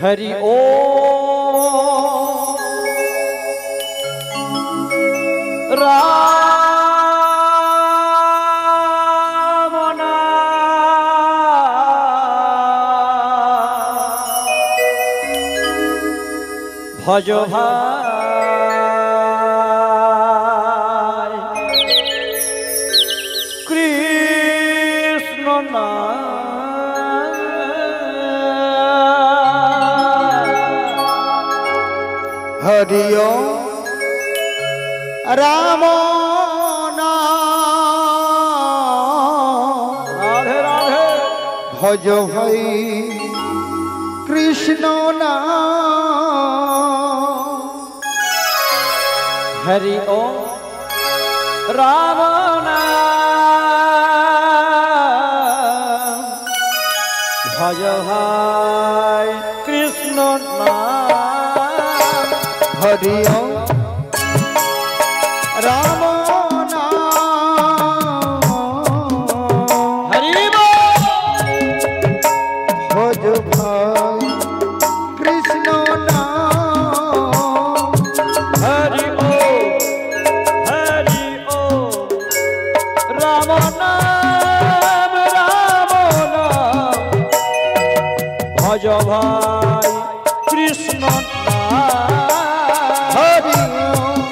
हरि ओ राम भज भाई कृष्ण हरि ओम राम राधे राधे भज भाई कृष्ण हरि ओम राम भज भाई कृष्ण हरि ओम राम हरि भज भाई कृष्ण हरि ओ राम नाम भज भाई कृष्ण हरि ओम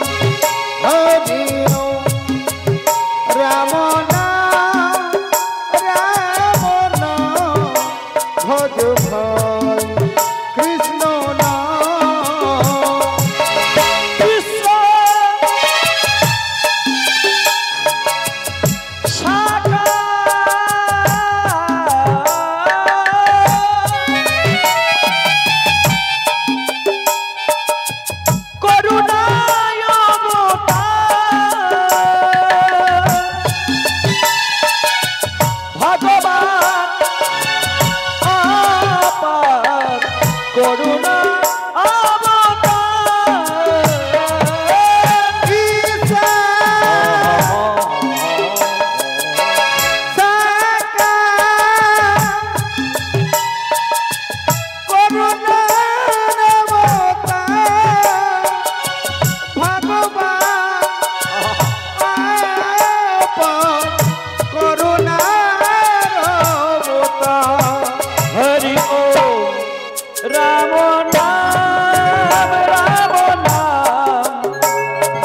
राम भज भाई कृष्ण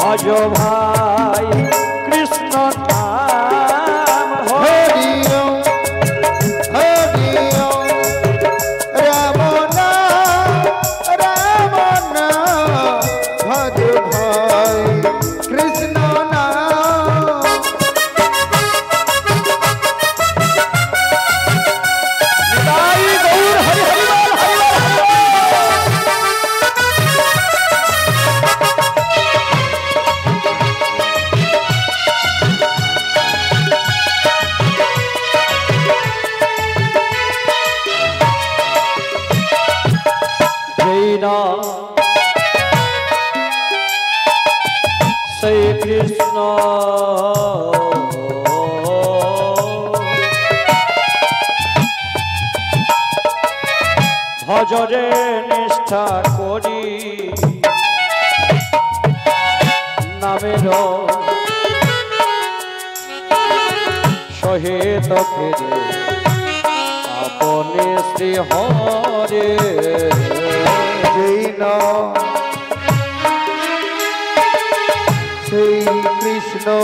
भज भाई कृष्ण नाम हरि ओम राम भज भाई कृष्ण निताई गौर हरि हरि बोल हरि श्री कृष्ण भजरे निष्ठा करी नामेर सहित फिरे अपने श्री हरे जैन श्री कृष्ण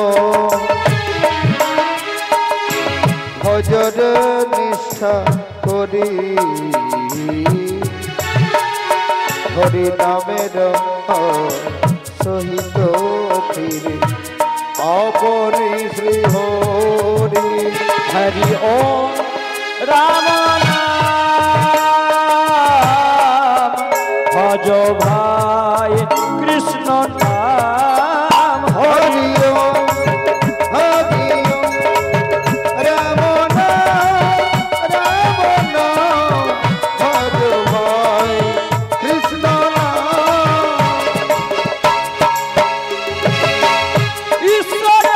भजर निष्ठा करी हरि नामेर सहित फिरे अपने श्री हरि हरि ओम राम नाम भज भाई कृष्ण नाम हरि ओम राम भज भाई कृष्ण ईश्वर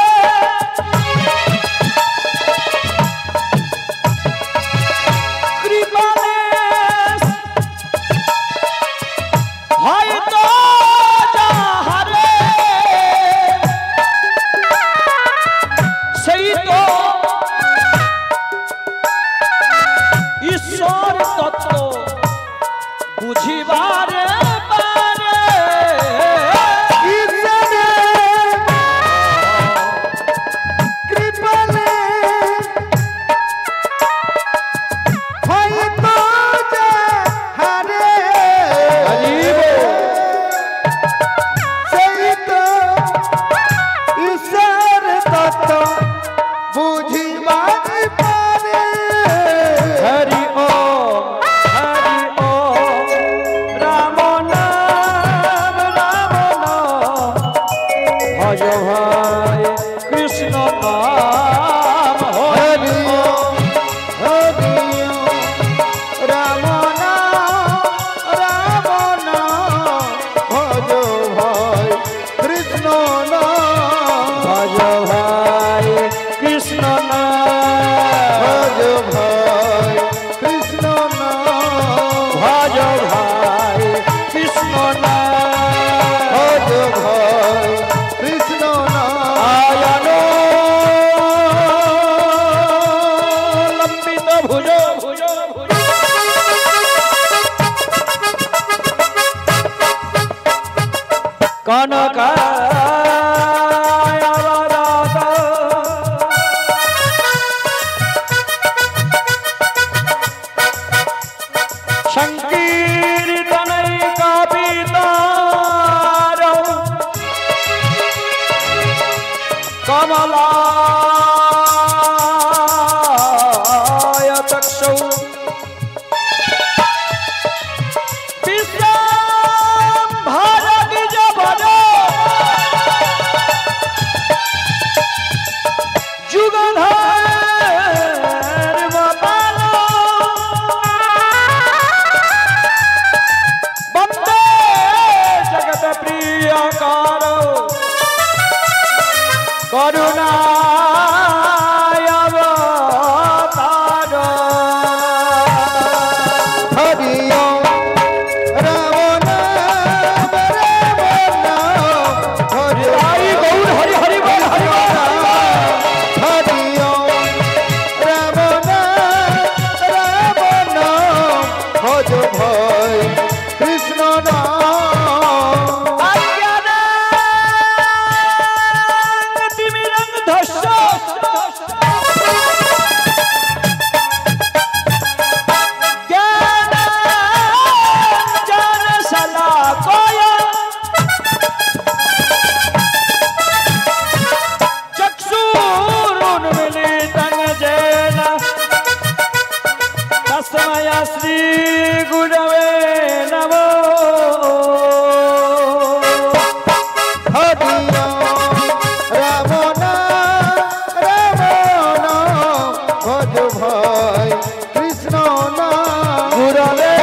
ভুজো ভুজো ভুজো কনকা সংকীর্তনৈ কাপিতার কমলায় চক্ষু श्री गुरवे नमो हरिओ रमना रमना भज भाई कृष्ण नाम गुरवे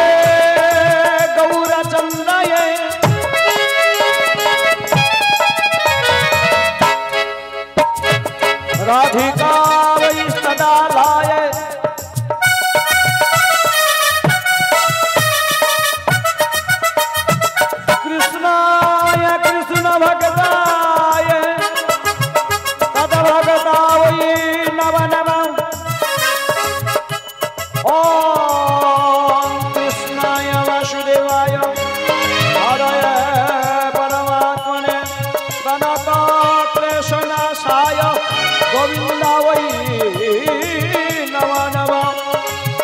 गौरचंद्राय राधिका वै सदा लाय गोविंदा वै नमः नमः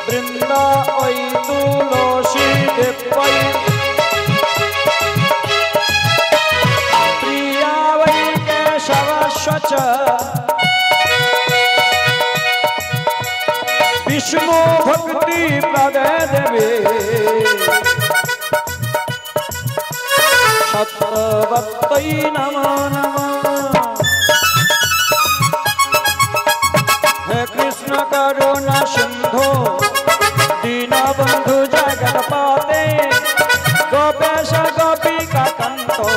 वृंदा वै तुलसी देवै प्रिया वै केशवश्च विष्णु भक्ति प्रदे देवे सत्वत्तै नमः नमः कृष्ण करुणा सिंधु दीनबंधु जगतपते गोपेश गोपिका कंतो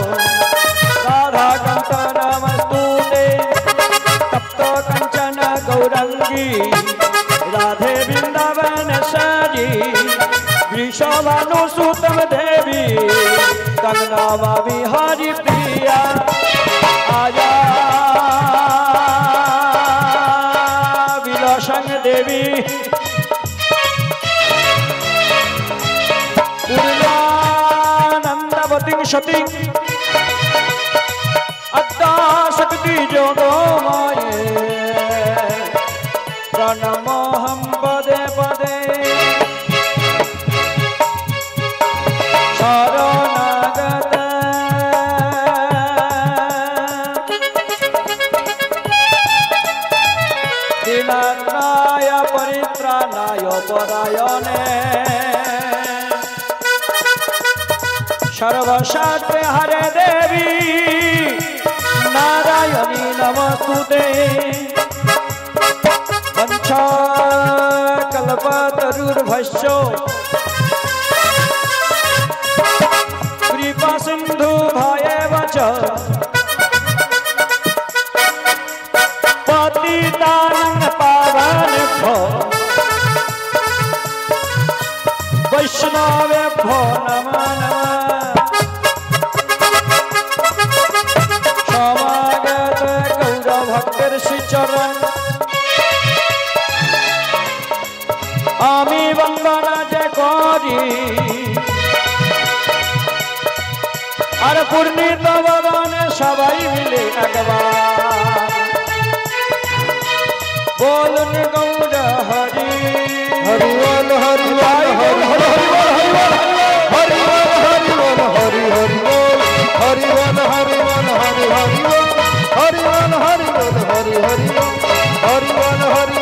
राधा कंत नमस्तुते तप्त कंचन गौरंगी राधे वृंदावनेश्वरी वृषभानुसुतं देवी कंगना विहारी प्रिया आया संग देवी पूर्णानंदवती सती अद्दा शक्ति जोगो माये प्रणमोहम पदे पदे शरणागत परित्राणाय परायणे सर्वशास्त्र हरे देवी नारायणी नमस्तुते वंशाकल्पतरुर्भश्यो कृपा सिंधु भयेव च पतितानं पावनेभ्यो वैष्णवेभ्यो नमः नमः समागत गौरभक्तर्षि चरण আমি বন্দনা যে করি আর পূর্ণিত বদনে সবাই মিলে একবার বলুন গৌর হরি হরি বল হরি বল হরি হরি হরি বল হরি বল হরি হরি বল হরি বল হরি বল হরি হরি বল হরি বল হরি বল হরি হরি বল হরি বল হরি বল হরি হরি বল হরি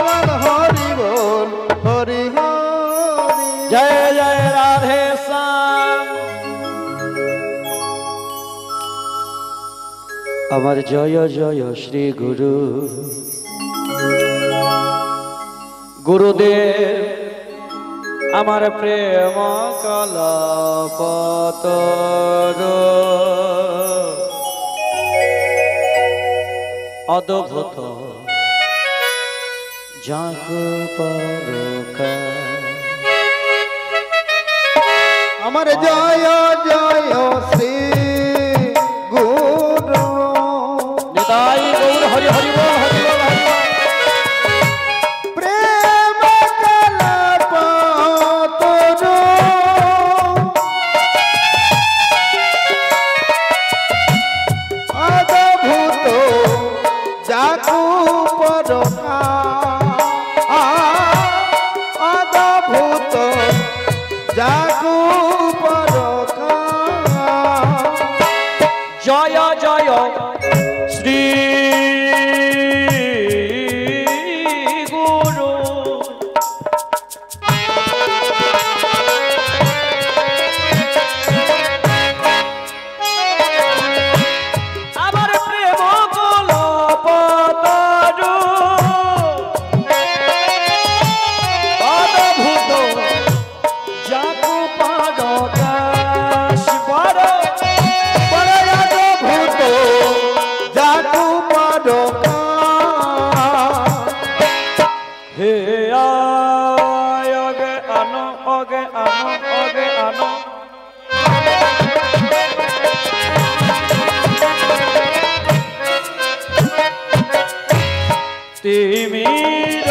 বল হরি বল হরি হরি জয় জয় রাধে শ্যাম। আমার জয় জয় শ্রী গুরু গুরুদেব আমার প্রেম কলপতর অদ্ভুত জাগ পরকা আমার জয় জয় শ্রী গুরু নিতাই গৌর হরি হরি বল হরি বল হরি বল। প্রেম কলপতরু অদ্ভুত জাগু পরকা অদ্ভুত জাগু পরকা জয় জয় শ্রী গুরু আমার প্রেম কলপতরু অদ্ভুত জাগু পরকাশ বড় বড় অদ্ভুত জাগু পরকা হে আয় অগে আনো অগে আনো অগে আনো তিমির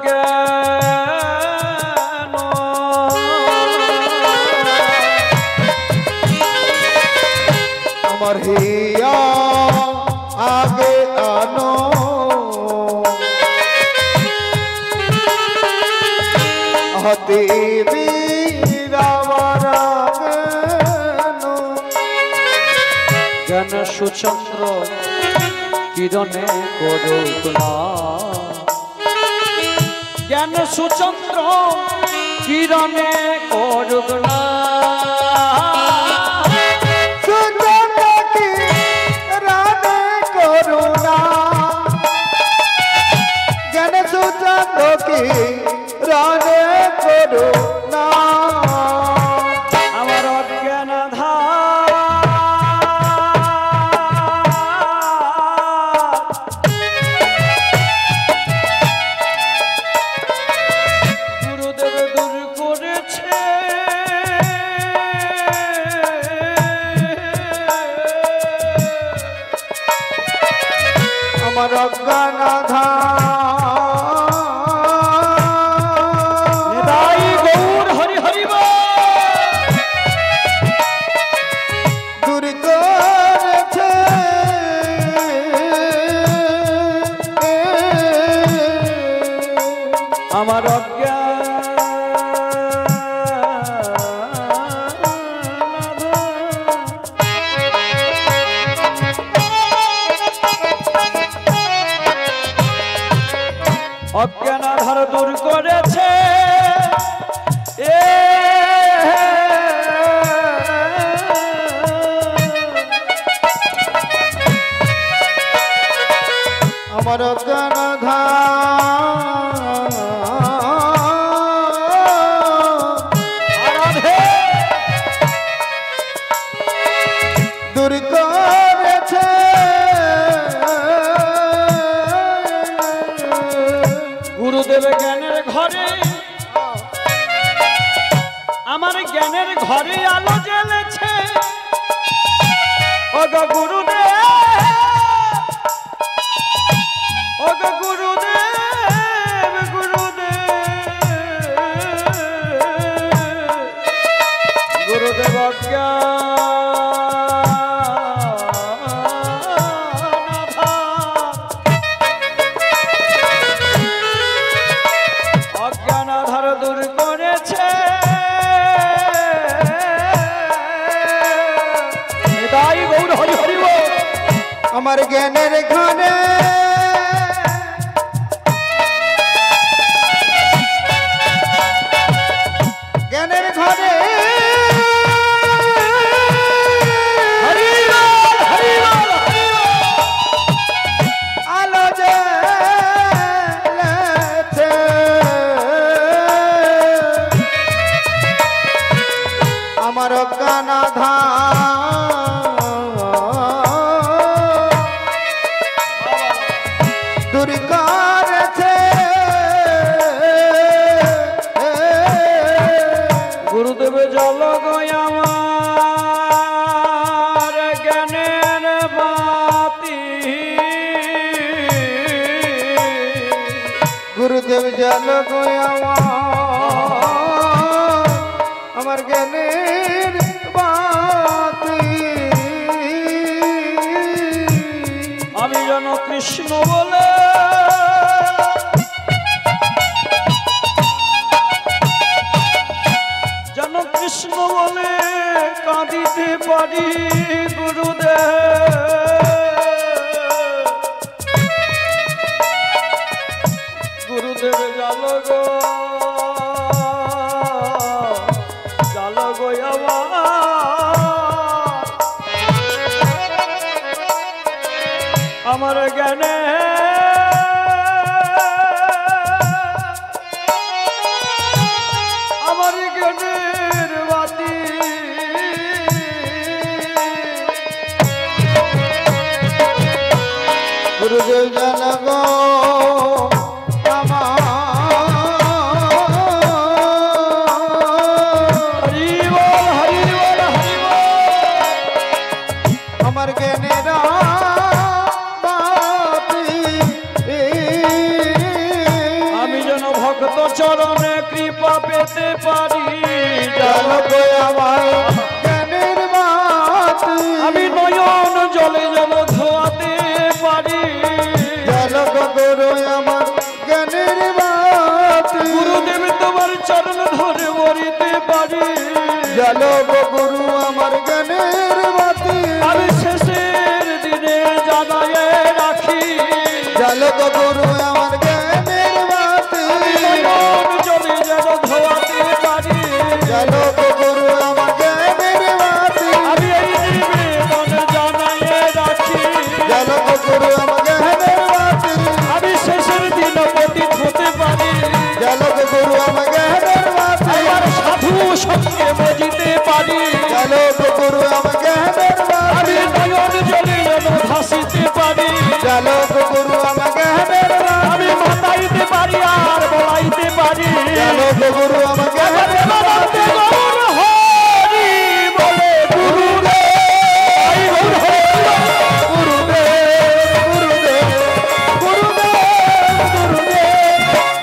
জ্ঞান আমার হিয়া আগে আনো হতে বীরাবার জ্ঞান সুচন্দ্র কিরণে করুক না জ্ঞান সুচন্দ্র কিরণে করুক না সুচন্দ্র কি রানে করুণা জ্ঞান সুচন্দ্র কি রানে করুণা আমার অজ্ঞান গুরুদেব দূর করেছে আমার অজ্ঞান নিতাই গৌর হরি হরি বল। দূর করেছে আমার অজ্ঞান অজ্ঞান আধার দূর করেছে এ আমার অজ্ঞান আরাধে দূর করেছে গুরুদেব জ্ঞানের ঘরে আমার জ্ঞানের ঘরে আলো জ্বেলেছে ওগো গুরুদেব ওগো গুরুদেব জ্ঞানের ঘরে জ্ঞানের ঘরে আলো জ্বলেছে আমার কানাধা দূর করেছে গুরুদেব জল আমার জ্ঞানের বাতি গুরুদেব জল আমার জ্ঞানের বাতি আমি যেন কৃষ্ণ বলে যেন কৃষ্ণ বলে কাঁদিতে পারি গুরুদেব গুরুদেব জাল গো আমার জ্ঞানে আমার জ্ঞানের বাতি গুরুদেব জানব আমার জ্ঞানের আমি যেন ভক্ত চরণে কৃপা পেতে পারি জানব আমার জ্ঞানের বাতি আমি নয়ন জলে যেন ধোয়াতে পারি জানব গুরু আমার জ্ঞানের বাতি গুরুদেব তোমার চরণ ধরে মরিতে পারি জানব গুরু আমার জ্ঞানের বাতি আমি শেষের দিনে জানায় রাখি জানব গুরু আমার জ্ঞানের বাতি নয়ন জলে যেন ধোয়াতে পারি জানব গুরু আমার জ্ঞানের বাতি আমি এই নিবেদন জানায় রাখি জানব গুরু আমার জ্ঞানের বাতি আমি শেষের দিন পতিত হতে পারি জানব গুরু আমার জ্ঞানের বাতি আমার সাধু সঙ্গে মজিতে পারি জানব গুরু আমার জ্ঞানের বাতি আমি নয়ন জলে যেন ভাসিতে পারি জানব গুরু আমার জ্ঞানের বাতি আমি মাতাইতে পারি আর বলাইতে পারি জানব গুরু আমার জ্ঞানের বাতি হরি বলে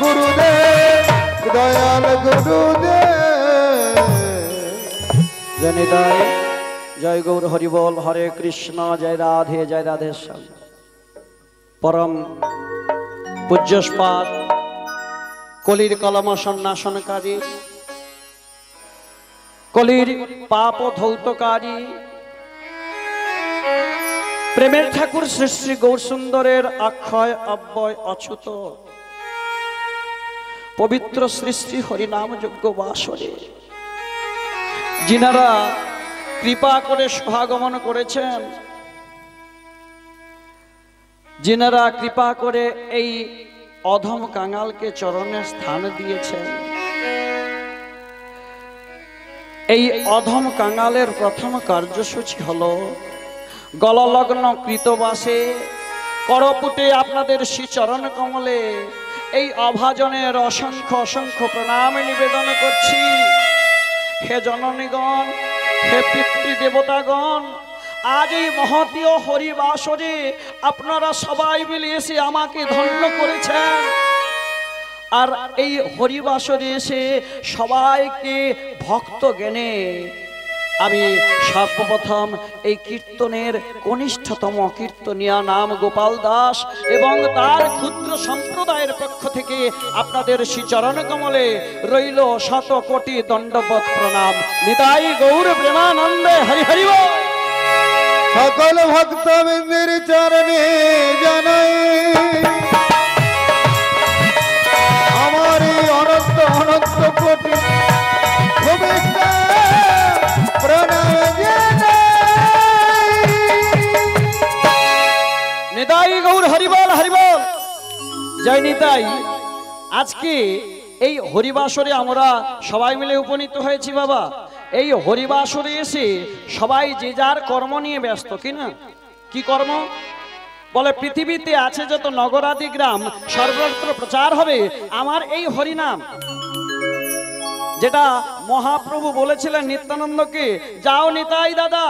গুরুদেব দয়াল গুরুদেব জনিতাই জয় গৌর হরি বল হরে কৃষ্ণ জয় রাধে শ্যাম পরম পূজ্যস্পাদ কলির কলম সন্ন্যাসনকারী কলির পাপ ধৌতকারী প্রেমের ঠাকুর শ্রী শ্রী গৌর সুন্দরের অক্ষয় অব্যয় অচ্যুত পবিত্র শ্রী শ্রী হরিনাম যজ্ঞ বাসরে যিনারা কৃপা করে সহাগমন করেছেন, যিনারা কৃপা করে এই অধম কাঙালকে চরণে স্থান দিয়েছেন, এই অধম কাঙালের প্রথম কার্যসূচি হলো গললগ্ন কৃতবাসে করপুটে আপনাদের শ্রীচরণ কমলে এই অভাজনের অসংখ্য অসংখ্য প্রণাম নিবেদন করছি। হে জননীগণ, হে পিতৃ দেবতাগণ, আজ এই মহতীয় হরিবাসরে আপনারা সবাই মিলে এসে আমাকে ধন্য করেছেন। আর এই হরিবাসরে এসে সবাইকে ভক্ত জ্ঞানে আমি সর্বপ্রথম এই কীর্তনের কনিষ্ঠতম কীর্তনিয়া নাম গোপাল দাস এবং তার ক্ষুদ্র সম্প্রদায়ের পক্ষ থেকে আপনাদের শ্রীচরণ কমলে রইল শত কোটি দণ্ডবৎ প্রণাম। নিতাই গৌর প্রেমানন্দে হরি হরি বল। সকল ভক্তবৃন্দের চরণে জানাই আমার এই অনন্ত অনন্ত কোটি শুভেচ্ছা প্রণাম জানাই। নিতাই গৌর হরিবল হরিবল জয় নিতাই। আজকে এই হরিবাসরে আমরা সবাই মিলে উপনীত হয়েছি বাবা। এই হরিবাসরে এসে সবাই যে যার কর্ম নিয়ে ব্যস্ত, কিনা? কি কর্ম? বলে পৃথিবীতে আছে যত নগরাদি গ্রাম সর্বত্র প্রচার হবে আমার এই হরিনাম। যেটা মহাপ্রভু বলেছিলেন নিত্যানন্দকে, যাও নিতাই দাদা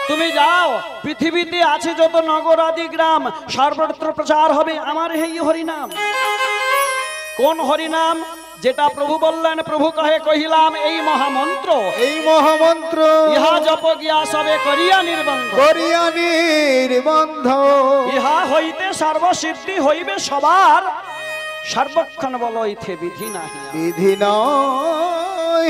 তুমি যাও, পৃথিবীতে আছে যত নগরাদি গ্রাম সর্বত্র প্রচার হবে আমার এই হরিনাম। কোন হরিনাম? যেটা প্রভু বললেন, প্রভু কহে কহিলাম এই মহামন্ত্র, এই মহামন্ত্র ইহা জপ গিয়া সবে করিয়া নির্বন্ধ, করিয়া নির্বন্ধ, ইহা হইতে সর্বসিদ্ধি হইবে সবার, সর্বক্ষণ বল ইথে বিধি নাহি। বিধি নহিয়া।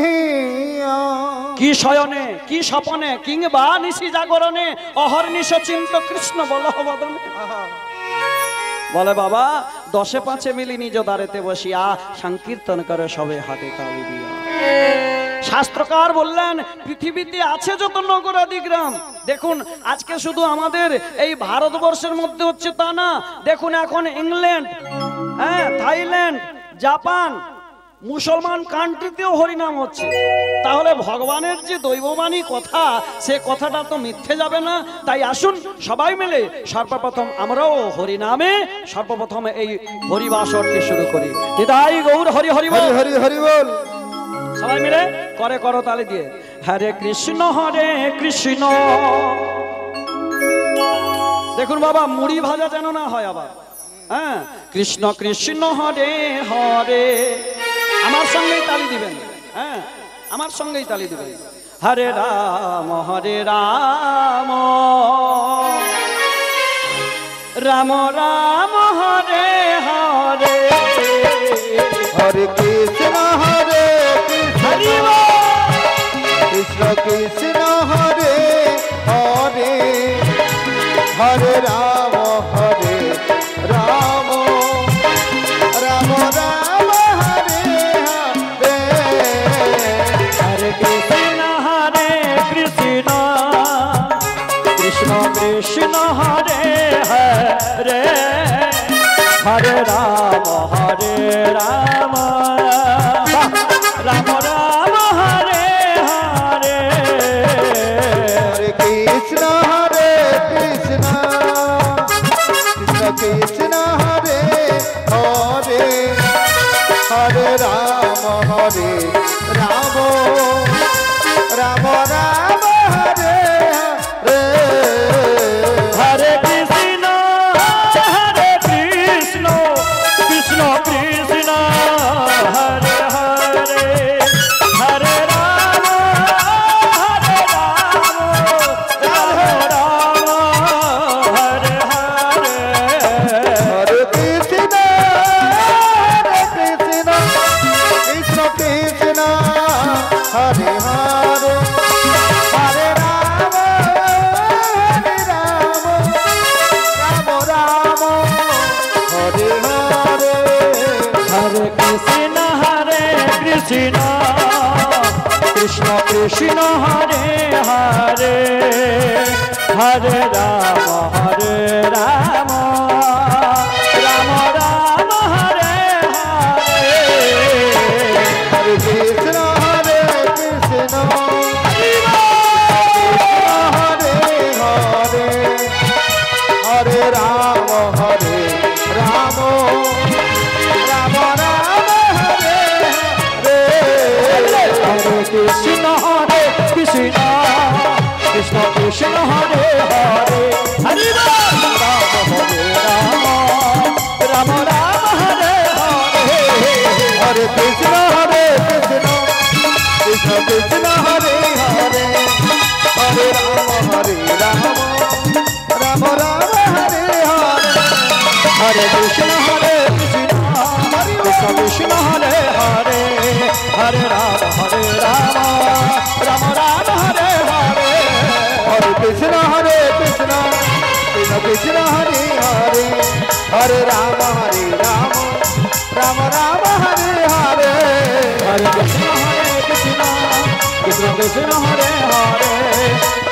কি শয়নে কি স্বপনে কিংবা নিশি জাগরণে অহর্নিশ চিন্ত কৃষ্ণ বলহ বদনে। বলে বাবা 10-5 মিলি নিজ দ্বারেতে বসিয়া সংকীর্তন করে সবে হাতে তালি দিয়া। শাস্ত্রকার বললেন পৃথিবীতে আছে যত নগরাদি গ্রাম। দেখুন আজকে শুধু আমাদের এই ভারতবর্ষের মধ্যে হচ্ছে তা না, দেখুন এখন ইংল্যান্ড, থাইল্যান্ড, জাপান, মুসলমান কান্ট্রিতেও হরিনাম হচ্ছে। তাহলে ভগবানের যে দৈববাণী কথা, সে কথাটা তো মিথ্যে যাবে না। তাই আসুন সবাই মিলে সর্বপ্রথম আমরাও হরিনামে সর্বপ্রথম এই হরিবাসরকে শুরু করি। নিতাই গৌর হরি হরি বল হরি হরি বল। সবাই মিলে করে করো তালি দিয়ে হরে কৃষ্ণ কৃষ্ণ। দেখুন বাবা মুড়ি ভাজা যেন না হয় আবার। হ্যাঁ, কৃষ্ণ কৃষ্ণ হরে হরে। আমার সঙ্গেই তালি দিবেন, হ্যাঁ আমার সঙ্গেই তালি দিবেন। হরে রাম রাম রাম হরে হরে, হরে কৃষ্ণ কৃষ্ণ, কৃষ্ণ কৃষ্ণ হরে হরে, হরে রাম রাম, রাম রাম হরে হরে। হরে কৃষ্ণ কৃষ্ণ, কৃষ্ণ কৃষ্ণ হরে হরে, হরে রাম রাম, রাম রাম হরে হরে। হরে কৃষ্ণ কৃষ্ণ, কৃষ্ণ কৃষ্ণ হরে হরে, হরে রাম রাম, রাম রাম হরে হরে। হরে কৃষ্ণ কৃষ্ণ, কৃষ্ণ কৃষ্ণ হরে হরে, হরে রাম রাম, রাম হরে হরে। হরে কৃষ্ণ কৃষ্ণ, কৃষ্ণ কৃষ্ণ হরে হরে, হরে রাম রাম, রাম রাম হরে হরে। হরে কৃষ্ণ কৃষ্ণ, কৃষ্ণ কৃষ্ণ হরে হরে, হরে রাম রাম, রাম রাম হরে হরে। হরে কৃষ্ণ কৃষ্ণ, হরে হরে, হরে রাম রাম, রাম রাম হরে হরে। হরে কৃষ্ণ কৃষ্ণ, কৃষ্ণ কৃষ্ণ হরে হরে, হরে রাম হরে রাম, রাম রাম হরে হরে। হরে কৃষ্ণ কৃষ্ণ, কৃষ্ণ কৃষ্ণ হরে হরে, হরে রাম রাম, রাম রাম হরে হরে। হরে কৃষ্ণ কৃষ্ণ, কৃষ্ণ কৃষ্ণ হরে হরে, হরে রাম রাম, রাম রাম হরে হরে। হরে কৃষ্ণ হরে কৃষ্ণ কৃষ্ণ কৃষ্ণ হরে হরে হরে রাম রাম রাম হরে হরে হরে কৃষ্ণ কৃষ্ণ কৃষ্ণ হরে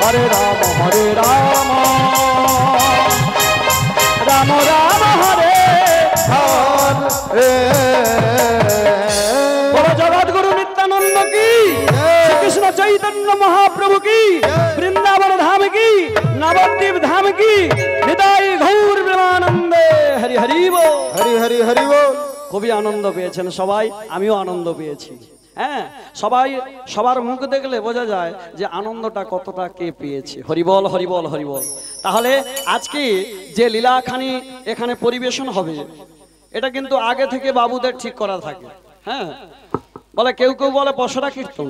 হরে হরে রাম রাম রাম হরে হরে। বড় জগৎগুরু নিত্যানন্দ কি, শ্রীকৃষ্ণ চৈতন্য মহাপ্রভু কি, বৃন্দাবন ধাম কি, নবদ্বীপ ধাম কি, হৃদয় ঘৌর প্রেমানন্দে হরি হরি বল। হরি হরি হরি বল। খুবই আনন্দ পেয়েছেন সবাই, আমিও আনন্দ পেয়েছি। হ্যাঁ, সবাই সবার মুখ দেখলে বোঝা যায় যে আনন্দটা কতটা কে পেয়েছে। হরিবল হরিবল হরিবল। তাহলে আজকে যে লীলাখানি এখানে পরিবেশন হবে, এটা কিন্তু আগে থেকে বাবুদের ঠিক করা থাকে। হ্যাঁ, বলে কেউ কেউ বলে পশরা কীর্তন,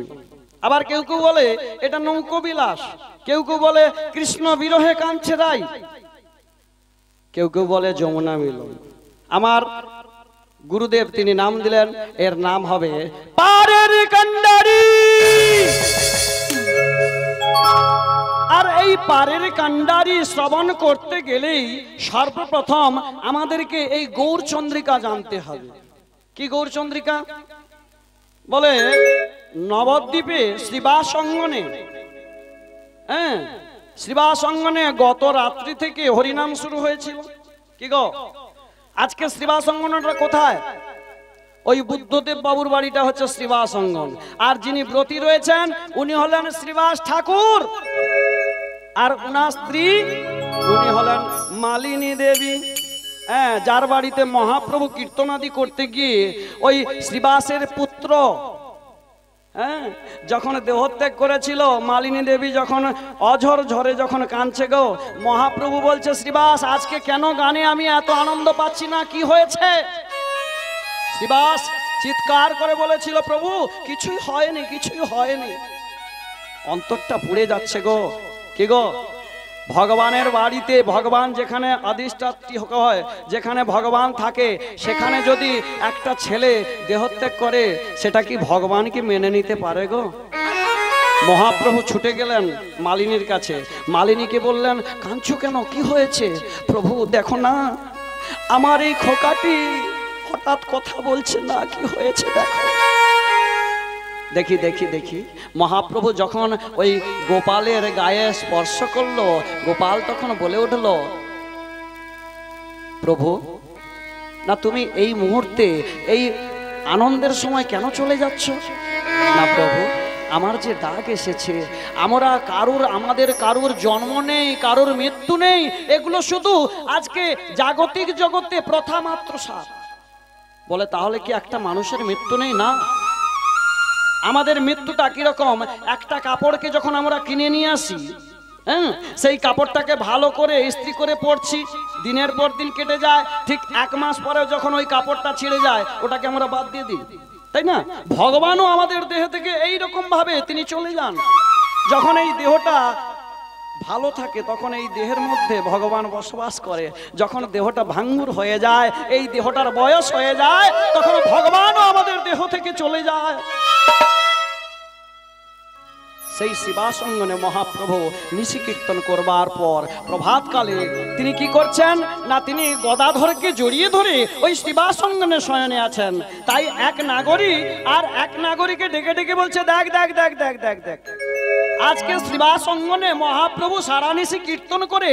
আবার কেউ কেউ বলে এটা নৌকো বিলাস, কেউ কেউ বলে কৃষ্ণ বিরহে কাঁদছে রাই, কেউ কেউ বলে যমুনা মিলন। আমার গুরুদেব তিনি নাম দিলেন, এর নাম হবে পারের কান্ডারি। আর এই পারের কান্ডারি শ্রবণ করতে গেলেই সর্বপ্রথম আমাদেরকে এই গৌরচন্দ্রিকা জানতে হবে। কি গৌরচন্দ্রিকা? বলে নবদ্বীপে শ্রীবাস অঙ্গনে, হ্যাঁ শ্রীবাস অঙ্গনে গত রাত্রি থেকে হরিনাম শুরু হয়েছিল। কি গো, আজকে শ্রীবাস অঙ্গনটা কোথায়? ওই বুদ্ধদেব বাবুর বাড়িটা হচ্ছে শ্রীবাস অঙ্গন। আর যিনি ব্রতী রয়েছেন উনি হলেন শ্রীবাস ঠাকুর, আর উনার স্ত্রী উনি হলেন মালিনী দেবী। হ্যাঁ, যার বাড়িতে মহাপ্রভু কীর্তনাদি করতে গিয়ে ওই শ্রীবাসের পুত্র হ্যাঁ যখন দেহত্যাগ করেছিল, মালিনী দেবী যখন অঝর ঝরে যখন কাঁদছে গো, মহাপ্রভু বলছে শ্রীবাস আজকে কেন গানে আমি এত আনন্দ পাচ্ছি না, কি হয়েছে? শ্রীবাস চিৎকার করে বলেছিল প্রভু কিছুই হয়নি, কিছুই হয়নি। অন্তরটা পুড়ে যাচ্ছে গো। কি গো, ভগবানের বাড়িতে ভগবান যেখানে অধিষ্ঠাত্রী হয়, যেখানে ভগবান থাকে, সেখানে যদি একটা ছেলে দেহত্যাগ করে সেটা কি ভগবান কি মেনে নিতে পারে গো? মহাপ্রভু ছুটে গেলেন মালিনীর কাছে, মালিনীকে বললেন কাঁদছো কেন, কি হয়েছে? প্রভু দেখো না আমার এই খোকাটি হঠাৎ কথা বলছে না, কি হয়েছে দেখো। দেখি দেখি দেখি মহাপ্রভু যখন ওই গোপালের গায়ে স্পর্শ করলো, গোপাল তখন বলে উঠল প্রভু না তুমি এই মুহূর্তে এই আনন্দের সময় কেন চলে যাচ্ছ? না প্রভু, আমার যে ডাক এসেছে, আমরা আমাদের কারুর জন্ম নেই, কারুর মৃত্যু নেই, এগুলো শুধু আজকে জাগতিক জগতে প্রথা মাত্র সার। বলে তাহলে কি একটা মানুষের মৃত্যু নেই? না, আমাদের মৃত্যুটা কিরকম, একটা কাপড়কে যখন আমরা কিনে নিয়ে আসি, হ্যাঁ সেই কাপড়টাকে ভালো করে ইস্ত্রি করে পরছি, দিনের পর দিন কেটে যায়, ঠিক 1 মাস পরে যখন ওই কাপড়টা ছিঁড়ে যায় ওটাকে আমরা বাদ দিয়ে দিই, তাই না? ভগবানও আমাদের দেহ থেকে এই রকম ভাবে তিনি চলে যান। যখন এই দেহটা ভালো থাকে তখন এই দেহের মধ্যে ভগবান বসবাস করে, যখন দেহটা ভাঙ্গুর হয়ে যায়, এই দেহটার বয়স হয়ে যায়, তখন ভগবানও আমাদের দেহ থেকে চলে যায়। সেই শ্রীবাস অঙ্গনে মহাপ্রভু নিশি কীর্তন করবার পর প্রভাতকালে তিনি কি করছেন না, তিনি গদাধরকে জড়িয়ে ধরে ওই শ্রীবাস অঙ্গনে শয়নে আছেন। তাই এক নাগরী আর এক নাগরীকে ডেকে ডেকে বলছে দেখ দেখ দেখ দেখ দেখ দেখ, আজকে শ্রীবাস অঙ্গনে মহাপ্রভু সারা নিশি কীর্তন করে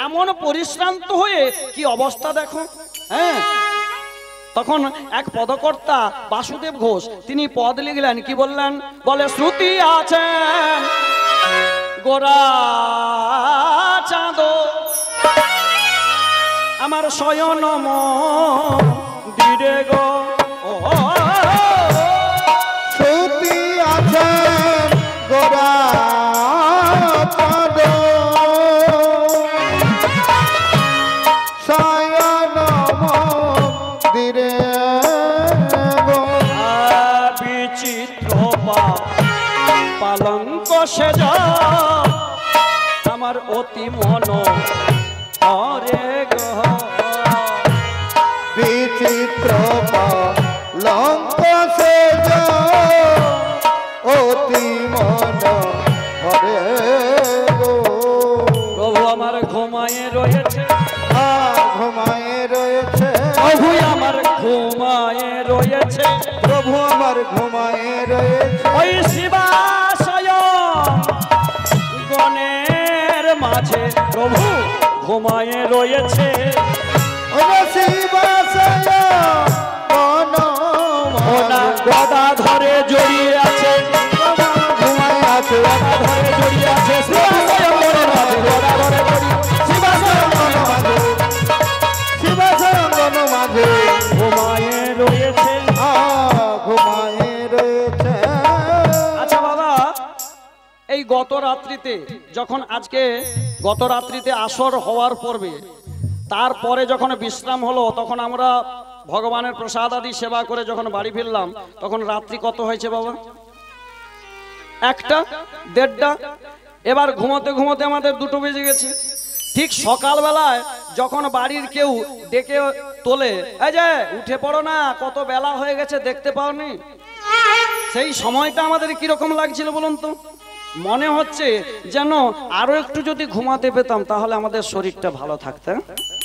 এমন পরিশ্রান্ত হয়ে কি অবস্থা দেখো। হ্যাঁ, তখন এক পদকর্তা বাসুদেব ঘোষ তিনি পদ লিখলেন, কি বললেন? বলে শ্রুতি আছেন গোরা চাঁদ আমার শয়ন মন্দিরে গো, শ্রুতি আছেন গোরা চাঁদ শয়ন মন্দিরে গো, বিচিত্র পালঙ্ক সেজ আমার অতি মন হরে গো, বিচিত্র পালঙ্ক সেজ অতি মন হরে গো। ঘুমায়ে রয়েছে, ঘুমায়ে রয়েছে, প্রভু আমার ঘুমায়ে রয়েছে, প্রভু আমার ঘুমায়ে রয়েছে, ওই শিবাশয় গণের মাঝে প্রভু ঘুমায়ে রয়েছে। গদা ধরে জড়িয়ে আছে, ঘুমায় আছে, গদা ধরে জড়িয়ে আছে, শিবাশয় গণের মাঝে গদা ধরে জড়িয়ে, শিবাশয় গণের মাঝে, শিবাশয় মাঝে ঘুমায়ে রয়েছে, ঘুমায়ে রয়েছে। আচ্ছা বাবা, এই গত রাত্রিতে যখন আজকে গত রাত্রিতে আসর হওয়ার পর্বে তারপরে যখন বিশ্রাম হলো, তখন আমরা ভগবানের প্রসাদ আদি সেবা করে যখন বাড়ি ফিরলাম, তখন রাত্রি কত হয়েছে বাবা? 1টা 1:30টা। এবার ঘুমোতে ঘুমোতে আমাদের 2টো বেজে গেছে। ঠিক সকালবেলায় যখন বাড়ির কেউ ডেকে তোলে, এই যে উঠে পড়ো না, কত বেলা হয়ে গেছে, দেখতে পাওনি? সেই সময়টা আমাদের কিরকম লাগছিল বলুন তো? মনে হচ্ছে যেন আরো একটু যদি ঘুমাতে পেতাম তাহলে আমাদের শরীরটা ভালো থাকতো,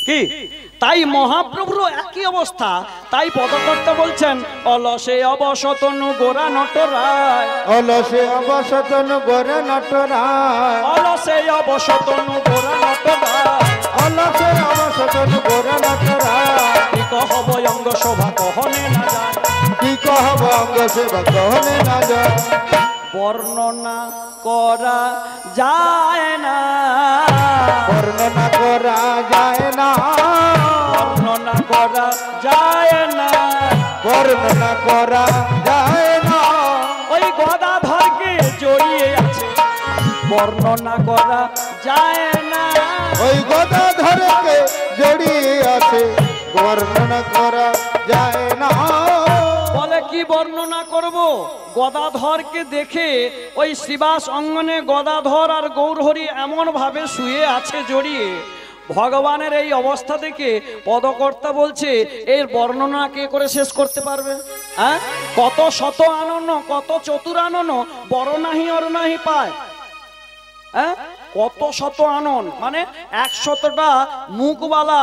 কি? তাই মহাপ্রভুর একই অবস্থা। তাই পদকর্তা বলছেন, অলসে অবসতনু গোরা নটরায়, অলসে অবসতনু গোরা নটরায়, অলসে অবসতনু গোরা নটরায়, অলসে অবসতনু গোরা নটরায়। কি কহব অঙ্গ শোভা কহনে না যায়, কি কহব অঙ্গ সেবা কহনে না যায়, বর্ণনা করা যায় না, বর্ণনা করা যায় না, বর্ণনা করা যায় না, বর্ণনা করা যায় না। ওই গদাধরকে জড়িয়ে আছে, বর্ণনা করা যায় না, ওই গদাধরকে জড়িয়ে আছে, বর্ণনা করা যায় না। বলে কি বর্ণনা করব? গদাধরকে দেখে ওই শ্রীবাস অঙ্গনে গদাধর আর গৌরহরি এমন ভাবে শুয়ে আছে জড়িয়ে, ভগবানের এই অবস্থা দেখে পদকর্তা বলছে, এর বর্ণনা কে করে শেষ করতে পারবে? হ্যাঁ, কত শত আনন, কত চতুর আনন, বড় নাহি অর নাহি পায়। হ্যাঁ, কত শত আনন, মানে 100টা মুখওয়ালা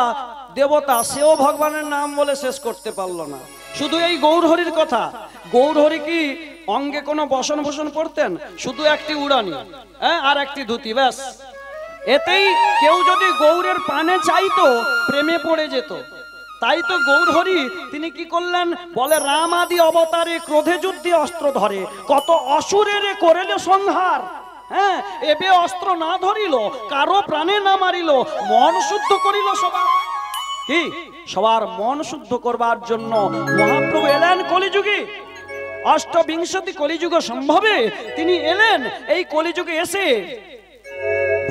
দেবতা, সেও ভগবানের নাম বলে শেষ করতে পারলো না। শুধু এই গৌরহরির কথা, গৌরহরি কি অঙ্গে কোনো বসন ভূষণ পড়তেন? শুধু একটি উড়ানি, হ্যাঁ, আর একটি ধুতি, ব্যাস। এতেই কেউ যদি গৌরের পানে চাইতো, প্রেমে পড়ে যেত। তাই তো গৌরহরি তিনি কি করলেন? বলে, রাম আদি অবতারে ক্রোধে যুদ্ধে অস্ত্র ধরে, কত অসুরের করেলে সংহার। হ্যাঁ, এবে অস্ত্র না ধরিল, কারো প্রাণে না মারিল, মন শুদ্ধ করিল সবার। কি? সবার মন শুদ্ধ করবার জন্য মহাপ্রভু এলেন কলিযুগে। অষ্টবিংশতি কলিযুগ সম্ভবে তিনি এলেন। এই কলিযুগে এসে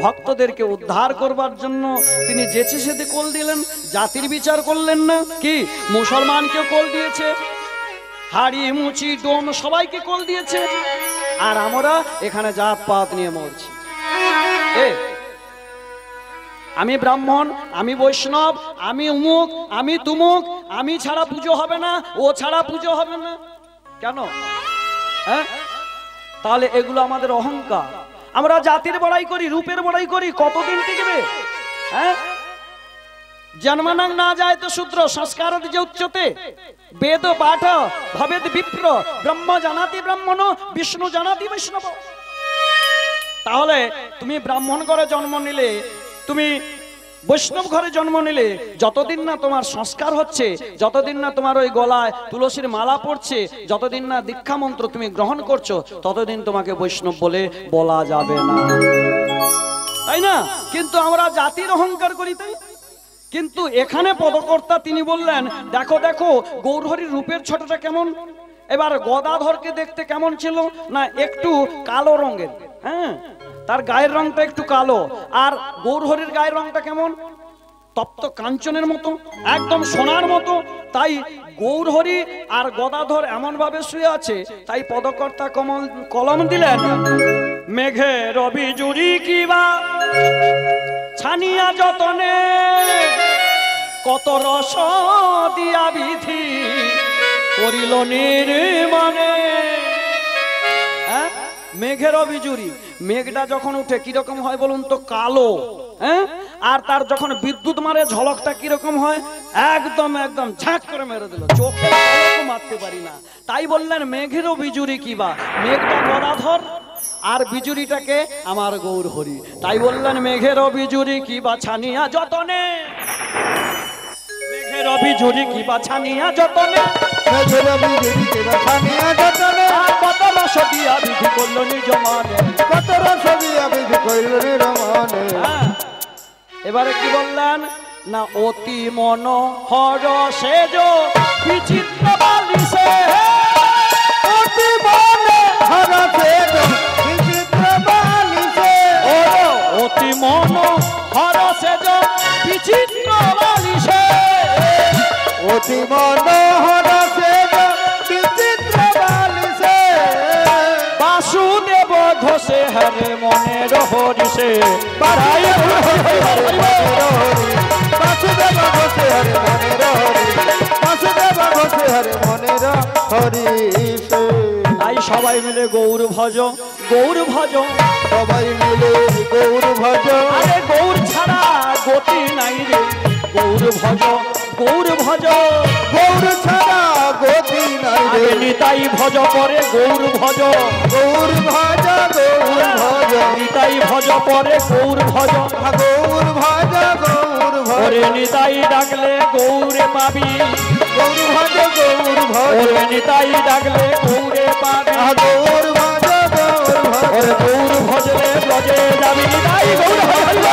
ভক্তদেরকে উদ্ধার করবার জন্য তিনি যেচে সেতে কোল দিলেন, জাতির বিচার করলেন না। কি? মুসলমানকেও কোল দিয়েছে, হাড়ি মুচি ডোম সবাইকে কোল দিয়েছে, আর আমরা এখানে জাত পাত নিয়ে মরছি। আমি ব্রাহ্মণ, আমি বৈষ্ণব, আমি উমুক, আমি তুমুক, আমি ছাড়া পুজো হবে না, ও ছাড়া পুজো হবে না, কেন? হ্যাঁ, তাহলে এগুলো আমাদের অহংকার। আমরা জাতির বড়াই করি, রূপের বড়াই করি, কতদিন টিকবে? হ্যাঁ, জন্মনাং না যায় তো শূদ্র সংস্কার যে উচ্চতে, বেদ পাঠ ভবেদ বিপ্র, ব্রহ্ম জানাতি ব্রাহ্মণ, বিষ্ণু জানাতি বৈষ্ণব। তাহলে তুমি ব্রাহ্মণ ঘরে জন্ম নিলে, তুমি বৈষ্ণব ঘরে জন্ম নিলে, যতদিন না তোমার সংস্কার হচ্ছে, যতদিন না তোমার ওই গলায় তুলসীর মালা পড়ছে, যতদিন না দীক্ষা মন্ত্র তুমি গ্রহণ করছো, ততদিন তোমাকে বৈষ্ণব বলে বলা যাবে না, তাই না? কিন্তু আমরা জাতির অহংকার করি, তাই। কিন্তু এখানে পদকর্তা তিনি বললেন, দেখো দেখো গৌরহরির রূপের ছোটটা কেমন। এবার গদাধরকে দেখতে কেমন ছিল না? একটু কালো রঙের, হ্যাঁ, তার গায়ের রংটা একটু কালো। আর গৌরহরির গায়ের রংটা কেমন? তপ্ত কাঞ্চনের মতো, একদম সোনার মতো। তাই গৌরহরি আর গদাধর এমন ভাবে শুয়ে আছে, তাই পদকর্তা কলম দিলেন, মেঘে রবি জুড়ি কিবা ছানিয়া যতনে, কত রস দিয়া বিধি করিল নির্মাণে। মেঘের অবিজুরি, মেঘটা যখন উঠে কিরকম হয় বলুন তো? কালো, হ্যাঁ, আর তার যখন বিদ্যুৎ মারে ঝলকটা কিরকম হয়, একদম একদম ঝাঁক করে মেরে দিল, চোখে মারতে পারি না। তাই বললেন মেঘেরও বিজুরি কিবা, মেঘটা গদাধর আর বিজুরিটাকে আমার গৌর হরি। তাই বললেন মেঘেরও বিজুরি কিবা ছানিয়া যতনে, মেঘের বিজুরি কিবা ছানিয়া যতনে, মেঘের বিজুরি কিবা ছানিয়া যতনে, কত রস দিয়া বিধি করল নিজ মানে, কত রস দিয়া বিধি করল নিজ মানে। এবারে কি বললেন না, অতি মনোহর সেজ বিচিত্র বালিশে, অতি মনোহর সেজ বিচিত্র বালিশে, অতি মনোহর সেজ বিচিত্র বালিশে, অতি মনোহর সেজ বিচিত্র বালিশে, বাসুদেব ঘোষে হরে মনের হরিষে, বাসুদেব ঘোষে হরে মনের হরি, বাসুদেব ঘোষে হরে মনের হরিষে। তাই সবাই মিলে গৌর ভজ, গৌর ভজ, সবাই মিলে গৌর ভজ, আরে গৌর ছাড়া গতি নাই রে, গৌর ভজ, গৌর ভজ, গৌর ছাড়া গতি নাই রে, আগে নিতাই ভজ পরে গৌর ভজ, গৌর ভজ, গৌর ভজ, নিতাই ভজ পরে গৌর ভজ, গৌর ভজ, গৌর ভজ, ওরে নিতাই ডাকলে গৌরে পাবি, গৌর ভজ, গৌর ভজ, ওরে নিতাই ডাকলে গৌরে পাবি, গৌর ভজ, গৌর ভজ, ওরে গৌর ভজলে ব্রজে যাবি, নিতাই গৌর ভজ,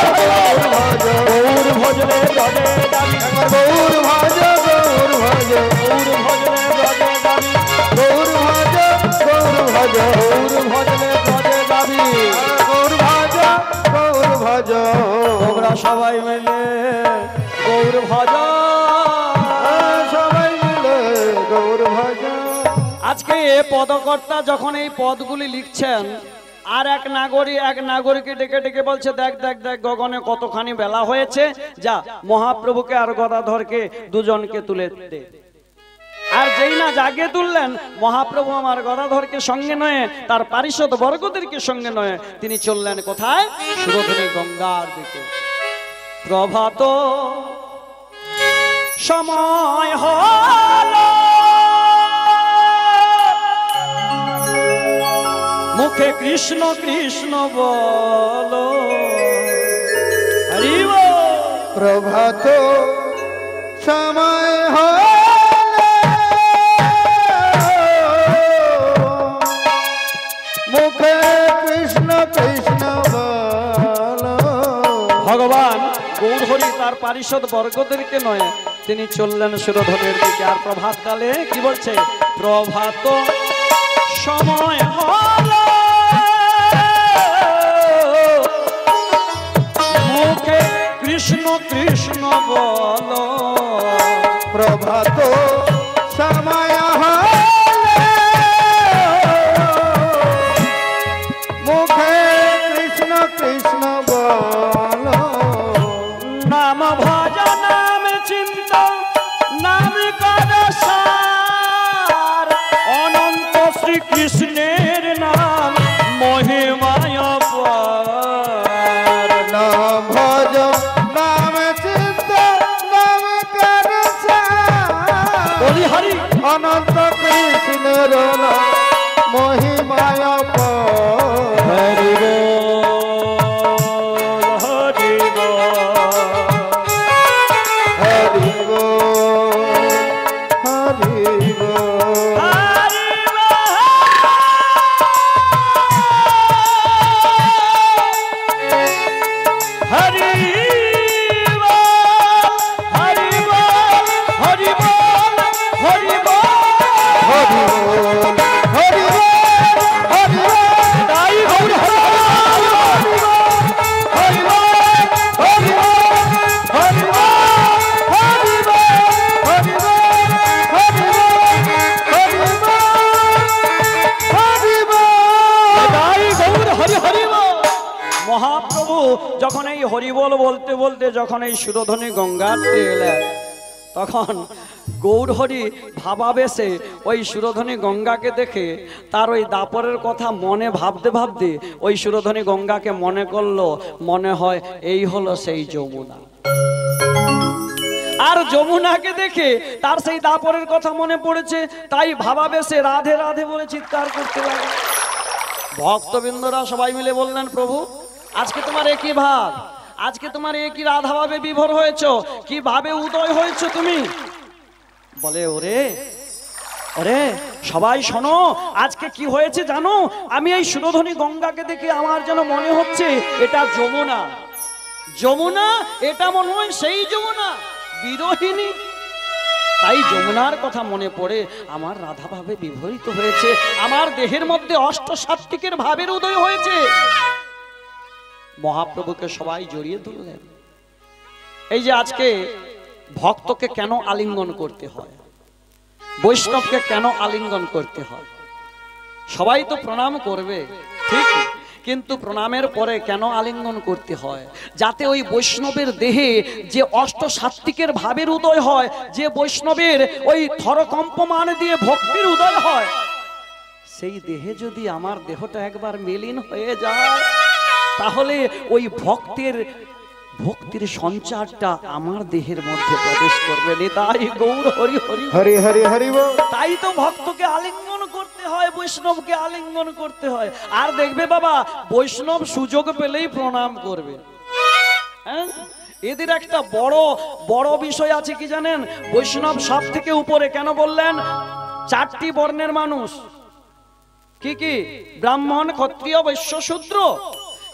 গৌর ভজলে ব্রজে যাবি, গৌর ভজ, গৌর ভজ, গৌর ভজলে ব্রজে যাবি, গৌর ভজ, গৌর ভজ, গৌর ভজলে ব্রজে যাবি। গৌর ভজ, গৌর ভজ, তোমরা সবাই মিলে গৌর ভজ, সবাই মিলে গৌর ভজ। আজকে এ পদকর্তা যখন এই পদগুলি লিখছেন, আর এক নাগরিককে ডেকে ডেকে বলছে, দেখ দেখ দেখ গগনে কতখানি বেলা হয়েছে, যা মহাপ্রভুকে আর গদাধরকে দুজনকে তুলে দে। আর যেই না জাগে তুললেন, মহাপ্রভু আমার গদাধরকে সঙ্গে নয়, তার পারিষদ বর্গদেরকে সঙ্গে নয়, তিনি চললেন কোথায়, সুরধনী গঙ্গার দিকে। প্রভাত সময় হলো, মুখে কৃষ্ণ কৃষ্ণ বলো, হরি বল। প্রভাত সময় হলে মুখে কৃষ্ণ কৃষ্ণ বলো। ভগবান গৌরহরি তার পারিষদ বর্গদেরকে নয়, তিনি চললেন সুরধনের দিকে। আর প্রভাত কালে কি বলছে, প্রভাত সময় হলো, মুখে কৃষ্ণ কৃষ্ণ বলো, প্রভাত সময় হলে মুখে কৃষ্ণ কৃষ্ণ বলো। নাম ভজ নাম চিন্ত নাম কর সার, অনন্ত শ্রীকৃষ্ণের নাম মহিমায় অপার। নাম ভজ নাম চিন্ত নাম কর বলি হরি, অনন্ত কৃষ্ণের নাম মহিমায় অপার। হরি বল, হরি বল, হরি বল, হরি বল, হরি হরি হরি বল, হরি বল, হরি বল, হরি বল, হরি বল, হরি বল, তাই গৌর হরি হরি বল, হরি বল, হরি বল, হরি বল, হরি বল, হরি বল, হরি বল, তাই গৌর হরি হরি বল। মহাপ্রভু যখন এই হরিবল বলতে বলতে যখন এই সুরধনী গঙ্গাতে এলেন, তখন গৌরহরি ভাবাবেশে ওই সুরধনী গঙ্গাকে দেখে তার ওই দাপরের কথা মনে ভাবতে ভাবতে ওই সুরধনী গঙ্গাকে মনে করলো, মনে হয় এই হলো সেই যমুনা। আর যমুনাকে দেখে তার সেই দাপরের কথা মনে পড়েছে, তাই ভাবাবেশে রাধে রাধে বলে চিৎকার করতে লাগে। ভক্তবৃন্দরা সবাই মিলে বললেন, প্রভু আজকে তোমার একই ভাব, আজকে তোমার একই রাধা ভাবে বিভোর হয়েছো, কি ভাবে উদয় হয়েছো তুমি? বলে, ওরে ওরে সবাই শোনো, আজকে কি হয়েছে জানো? আমি এই সুরধনী গঙ্গাকে দেখে আমার যেন মনে হচ্ছে এটা যমুনা। যমুনা, এটা মনে হয় সেই যমুনা বিরোহিনী। তাই যমুনার কথা মনে পড়ে আমার রাধা ভাবে বিভোরিত হয়েছে, আমার দেহের মধ্যে অষ্টসাত্ত্বিকের ভাবের উদয় হয়েছে। মহাপ্রভুকে সবাই জড়িয়ে ধরলেন। এই যে আজকে ভক্তকে কেন আলিঙ্গন করতে হয়, বৈষ্ণবকে কেন আলিঙ্গন করতে হয়? সবাই তো প্রণাম করবে ঠিক, কিন্তু প্রণামের পরে কেন আলিঙ্গন করতে হয়? যাতে ওই বৈষ্ণবের দেহে যে অষ্টসাত্ত্বিকের ভাবের উদয় হয়, যে বৈষ্ণবের ওই থরকম্পমান দিয়ে ভক্তির উদয় হয়, সেই দেহে যদি আমার দেহটা একবার মিলিন হয়ে যায়, তাহলে ওই ভক্তির সঞ্চারটা আমার দেহের মধ্যে প্রবেশ করবে। নিতাই গৌর হরি হরি হরি হরি হরি বল। তাই তো ভক্তকে আলিঙ্গন করতে হয়, বৈষ্ণবকে আলিঙ্গন করতে হয়। আর দেখবে বাবা, বৈষ্ণব সুযোগ পেলেই প্রণাম করবে। হ্যাঁ, এদের একটা বড় বিষয় আছে কি জানেন? বৈষ্ণব সব থেকে উপরে কেন বললেন? 4টি বর্ণের মানুষ, কি কি? ব্রাহ্মণ, ক্ষত্রিয়, বৈশ্য, শূদ্র।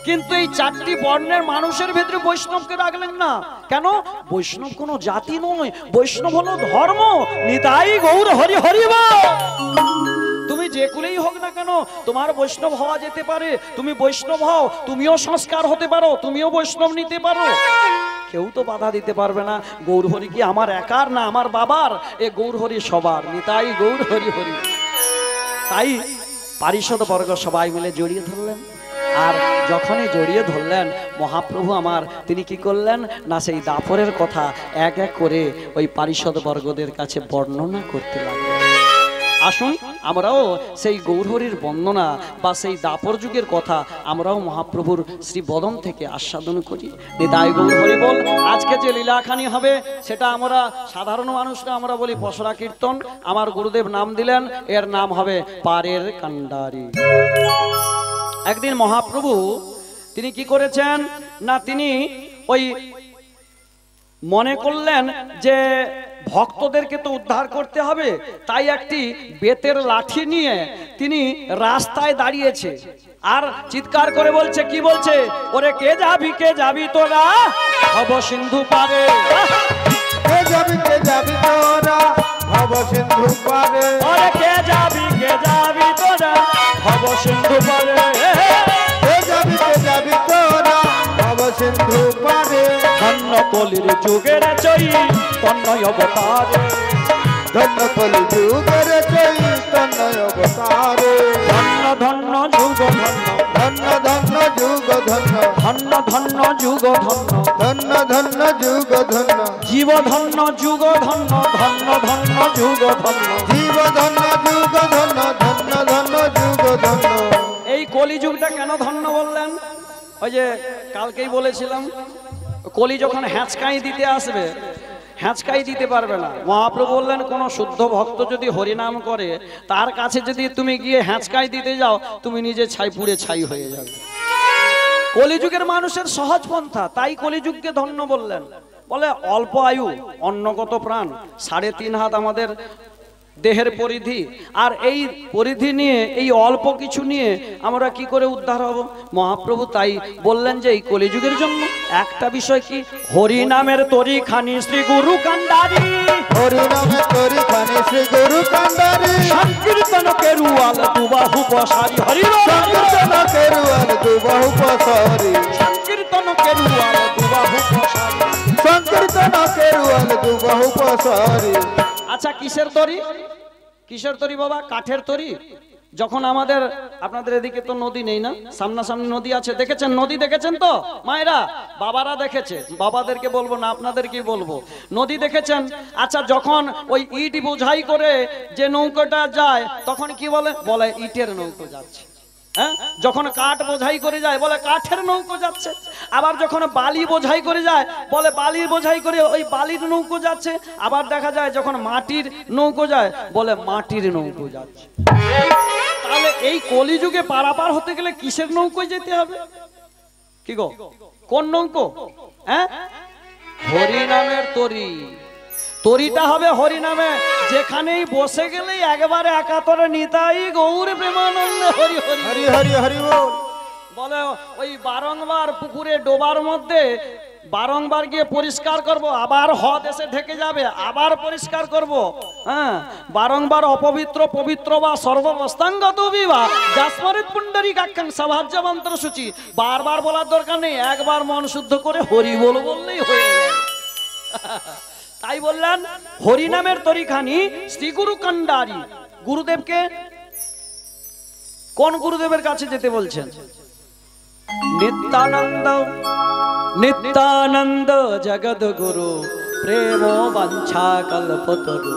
কিন্তু এই 4টি বর্ণের মানুষের ভিতরে বৈষ্ণবকে রাখলেন না কেন? বৈষ্ণব কোনো জাতি নয়, বৈষ্ণব হলো ধর্ম। নিতাই গৌর হরি হরি বল। তুমি যে কুলেই হোক না কেন, তোমার বৈষ্ণব হওয়া যেতে পারে। তুমি বৈষ্ণব হও, তুমিও সংস্কার হতে পারো, তুমিও বৈষ্ণব নিতে পারো, কেউ তো বাধা দিতে পারবে না। গৌর হরি কি আমার একার না আমার বাবার? এ গৌর হরি সবার। নিতাই গৌর হরি হরি। তাই পারিষদ বর্গ সবাই মিলে জড়িয়ে ধরলেন। আর যখনই জড়িয়ে ধরলেন, মহাপ্রভু আমার তিনি কি করলেন না, সেই দাপরের কথা এক এক করে ওই পারিষদ বর্গদের কাছে বর্ণনা করতে লাগলেন। আসুন আমরাও সেই গৌরহরির বন্দনা বা সেই দাপর যুগের কথা আমরাও মহাপ্রভুর শ্রী বদন থেকে আস্বাদন করি। নিতাই গৌর হরি বল। আজকে যে লীলাখানি হবে সেটা আমরা সাধারণ মানুষরা আমরা বলি পসরা কীর্তন। আমার গুরুদেব নাম দিলেন, এর নাম হবে পারের কান্ডারি। একদিন মহাপ্রভু তিনি কি করেছেন না, তিনি ওই মনে করলেন যে ভক্তদেরকে তো উদ্ধার করতে হবে, তাই একটি বেতের লাঠি নিয়ে তিনি রাস্তায় দাঁড়িয়েছে আর চিৎকার করে বলছে, কি বলছে? ওরে কে যাবি তোরা ভব সিন্ধু পারে, কে যাবি তোরা ভব সিন্ধু পারে, ওরে কে যাবি তোরা ভব সিন্ধু পারে, কে যাবি তোরা ভব সিন্ধু পারে। ধন্য কলির যুগের চৈতন্য অবতারে, ধন্য কলি যুগের চৈতন্য অবতারে, ধন্য ধন্য যুগ ধন্য ধন্য যুগ ধন্য, ধন্য ধন্য যুগ ধন্য ধন্য যুগ ধন্য, জীব ধন্য যুগ ধন্য, ধন্য ধন্য যুগ ধন্য, জীব ধন্য যুগ ধন্য, ধন্য ধন্য যুগ ধন্য। এই কলিযুগটা কেন ধন্য বললেন? ওই যে কালকেই বলেছিলাম, কলি যখন হ্যাঁচকাই দিতে আসবে, হ্যাঁচকাই দিতে পারবে না। মহাপ্রভু বললেন, কোন শুদ্ধ ভক্ত যদি হরিনাম করে, তার কাছে যদি তুমি গিয়ে হ্যাঁচকাই দিতে যাও, তুমি নিজে ছাই পুড়ে ছাই হয়ে যাবে। কলিযুগের মানুষের সহজ পন্থা, তাই কলিযুগকে ধন্য বললেন। বলে অল্প আয়ু, অন্নগত প্রাণ, 3.5 হাত আমাদের দেহের পরিধি, আর এই পরিধি নিয়ে, এই অল্প কিছু নিয়ে আমরা কি করে উদ্ধার হব? মহাপ্রভু তাই বললেন যে এই কলিযুগের জন্য একটা বিষয় কি, হরি নামের তরি খানি শ্রী গুরু কান্ডারি, হরি নামের তরি খানি শ্রী গুরু কান্ডারি, সংকীর্তন কেরুয়াল দুবাহু পসারি, হরি সংকীর্তন কেরুয়াল দুবাহু পসারি, সংকীর্তন কেরুয়াল দুবাহু পসারি, সংকীর্তন কেরুয়াল দুবাহু পসারি। আচ্ছা কিসের তরি? কিসের তরি বাবা? কাঠের তরি? যখন আমাদের আপনাদের এদিকে তো নদী নেই না, সামনাসামনি নদী আছে, দেখেছেন নদী দেখেছেন তো মায়েরা, বাবারা দেখেছে, বাবাদেরকে বলবো না আপনাদেরকেই বলবো, নদী দেখেছেন। আচ্ছা যখন ওই ইট বোঝাই করে যে নৌকোটা যায় তখন কি বলে, বলে ইটের নৌকো যাচ্ছে। হ্যাঁ, যখন কাঠ বোঝাই করে যায় বলে কাঠের নৌকো যাচ্ছে। আবার যখন বালি বোঝাই করে যায় বলে বালির বোঝাই করে ওই বালির নৌকো যাচ্ছে। আবার দেখা যায় যখন মাটির নৌকো যায় বলে মাটির নৌকো যাচ্ছে। তাহলে এই কলিযুগে পারাপার হতে গেলে কিসের নৌকোয় যেতে হবে? কি গো, কোন নৌকো? হ্যাঁ, হরিনামের তরি। তরিটা হবে হরিনামে, যেখানেই বসে গেলেই একবারে একাতরে নিতাই গৌর প্রেমানন্দ হরি হরি হরি হরি হরি বল। বলে ওই বারংবার পুকুরে ডোবার মধ্যে বারংবার গিয়ে পরিষ্কার করব, আবার হদ এসে ঢেকে যাবে, আবার পরিষ্কার করব। হ্যাঁ, বারংবার অপবিত্র পবিত্র বা সর্ববস্তাঙ্গত বিবা জাসমরিত পুণ্ডরী কাক্ষাং সভাজ্য মন্ত্র সূচি বারবার বলার দরকার নেই, একবার মন শুদ্ধ করে হরি বল বললেই হয়ে যায়। তাই বললেন হরিনামের তরিখানি শ্রী গুরু কান্ডারি। গুরুদেবকে কোন গুরুদেবের কাছে যেতে বলছেন? নিত্যানন্দ নিত্যানন্দ জগদ্গুরু প্রেম বাঞ্ছা কল্পতরু।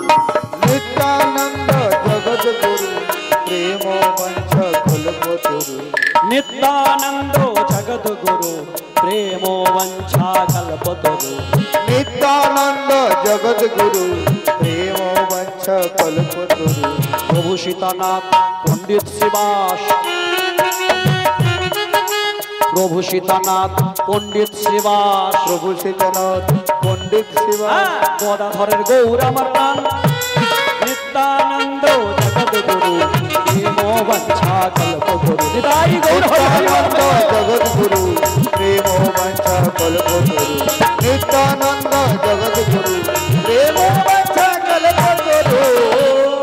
নিত্যানন্দ জগদ্গুরু প্রেম বাঞ্ছা কল্পতরু। নিত্যানন্দ জগদ্গুরু প্রেম বাঞ্ছা কল্পতরু। নিত্যানন্দ জগদ্গুরু প্রেম বাঞ্ছা কল্পতরু। প্রভু সীতানাথ পণ্ডিত শিবাস, প্রভু সীতানাথ পণ্ডিত শিবাস, প্রভু সীতানাথ পণ্ডিত শিবাস। গদাধরের গৌর আমার প্রাণ। নিত্যানন্দ জগদ্গুরু প্রেম বাঞ্ছা কল্পতরু। নিতাই গৌর হরি হরি বল। জগদ্গুরু প্রেম বাঞ্ছা কল্পতরু। নিত্যানন্দ জগদ্গুরু প্রেম বাঞ্ছা কল্পতরু।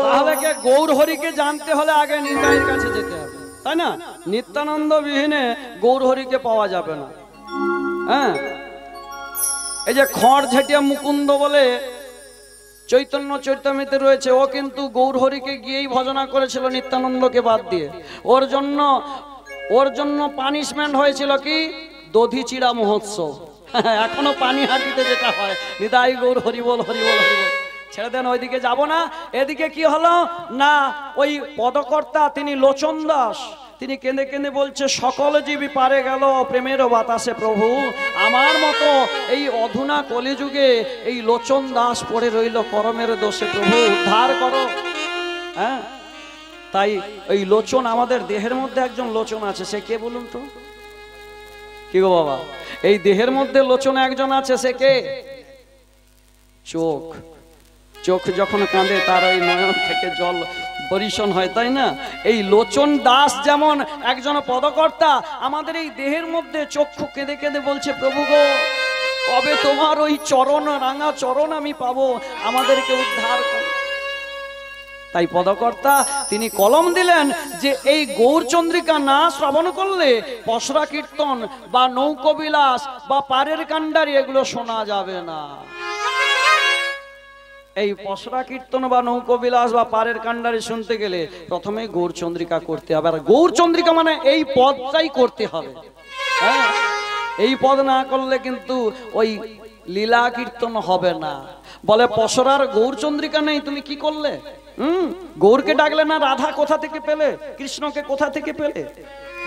তাহলে কে গৌর হরিকে জানতে হলে আগে নিতাইয়ের কাছে যেতে হবে, তাই না? নিত্যানন্দ বিহীনে গৌর হরিকে পাওয়া যাবে না। হ্যাঁ, এই যে খড় ঝেটিয়া মুকুন্দ বলে চৈতন্য চৈতামৃতে রয়েছে, ও কিন্তু গৌর হরিকে গিয়েই ভজনা করেছিল নিত্যানন্দকে বাদ দিয়ে। ওর জন্য পানিশমেন্ট হয়েছিল কি, দধিচিড়া মহোৎসব। এখনো পানিহাটিতে যেটা হয়, নিতাই গৌর হরি বল হরি বল হরি বল। ছেড়ে দেন, ওইদিকে যাব না। এদিকে কি হলো না, ওই পদকর্তা তিনি লোচন দাস, তিনি কেঁদে কেঁদে বলছে সকল জীবী পারে গেল প্রেমের বাতাসে প্রভু, আমার মতো এই অধুনা কলিযুগে এই লোচন দাস পড়ে রইল করমের দোষে, প্রভু উদ্ধার করো। হ্যাঁ, তাই এই লোচন, আমাদের দেহের মধ্যে একজন লোচন আছে, সে কে বলুন তো? কি গো বাবা, এই দেহের মধ্যে লোচন একজন আছে, সে কে? চোখ। চোখ যখন কাঁদে তার ওই নয়ন থেকে জল বরিশন হয়, তাই না? এই লোচন দাস যেমন একজন পদকর্তা, আমাদের এই দেহের মধ্যে চক্ষু কেঁদে কেঁদে বলছে প্রভু গো, কবে তোমার ওই চরণ, রাঙা চরণ আমি পাবো, আমাদেরকে উদ্ধার করো। তাই পদকর্তা তিনি কলম দিলেন যে এই গৌরচন্দ্রিকা না শ্রবণ করলে পসরা কীর্তন বা নৌকবিলাস বা পারের কান্ডারি এগুলো শোনা যাবে না। এই পসরা কীর্তন বা নৌকবিলাস বা পারের কান্ডারি শুনতে গেলে প্রথমে গৌরচন্দ্রিকা করতে হবে। আর গৌরচন্দ্রিকা মানে এই পদটাই করতে হবে। হ্যাঁ, এই পদ না করলে কিন্তু ওই লীলা কীর্তন হবে না। বলে পসরার গৌরচন্দ্রিকা নেই, তুমি কি করলে? গৌরকে ডাকলে না, রাধা কোথা থেকে পেলে, কৃষ্ণকে কোথা থেকে পেলে?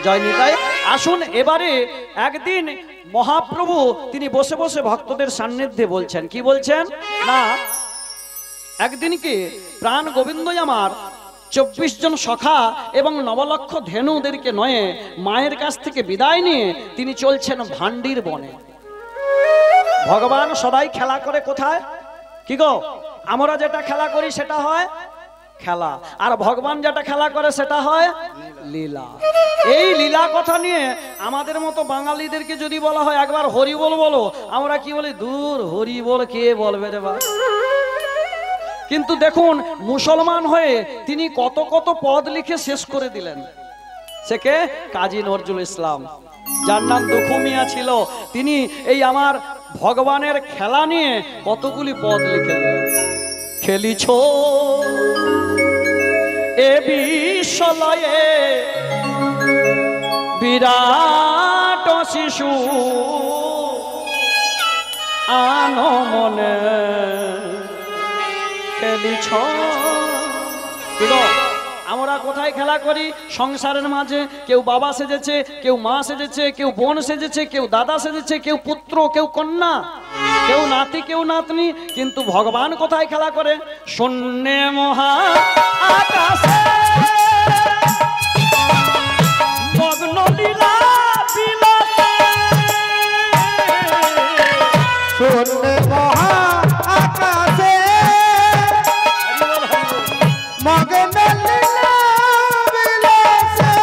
জয় নিতাই। আসুন এবারে একদিন মহাপ্রভু তিনি বসে বসে ভক্তদের সান্নিধ্যে বলছেন, কি বলছেন না, একদিন কি প্রাণ গোবিন্দই আমার 24 জন সখা এবং 9 লক্ষ ধেনুদেরকে নয়ে মায়ের কাছ থেকে বিদায় নিয়ে তিনি চলছেন ভান্ডির বনে। ভগবান সদাই খেলা করে কোথায়? কি গো, আমরা যেটা খেলা করি সেটা হয় খেলা, আর ভগবান যেটা খেলা করে সেটা হয় লীলা। এই লীলা কথা নিয়ে আমাদের মতো বাঙালিদেরকে যদি বলা হয় একবার হরি বল বলো, আমরা কি বলি, দূর হরি বল কে বলবে রে বা। কিন্তু দেখুন মুসলমান হয়ে তিনি কত কত পদ লিখে শেষ করে দিলেন। সে কে? কাজী নজরুল ইসলাম, যার নাম দুখু মিয়া ছিল। তিনি এই আমার ভগবানের খেলা নিয়ে কতগুলি পদ লিখে দিলেন। খেলিছ এ বিশ্বলয়ে বিরাট শিশু আনো মনে খেলিছ। আমরা কোথায় খেলা করি? সংসারের মাঝে কেউ বাবা সেজেছে, কেউ মা সেজেছে, কেউ বোন সেজেছে, কেউ দাদা সেজেছে, কেউ পুত্র, কেউ কন্যা, কেউ নাতি, কেউ নাতনি। কিন্তু ভগবান কোথায় খেলা করে? শূন্যে মহা আকাশে মগ্ন লীলা বিলাসে। শূন্যে মহা আকাশে মগ্ন লীলা বিলাসে।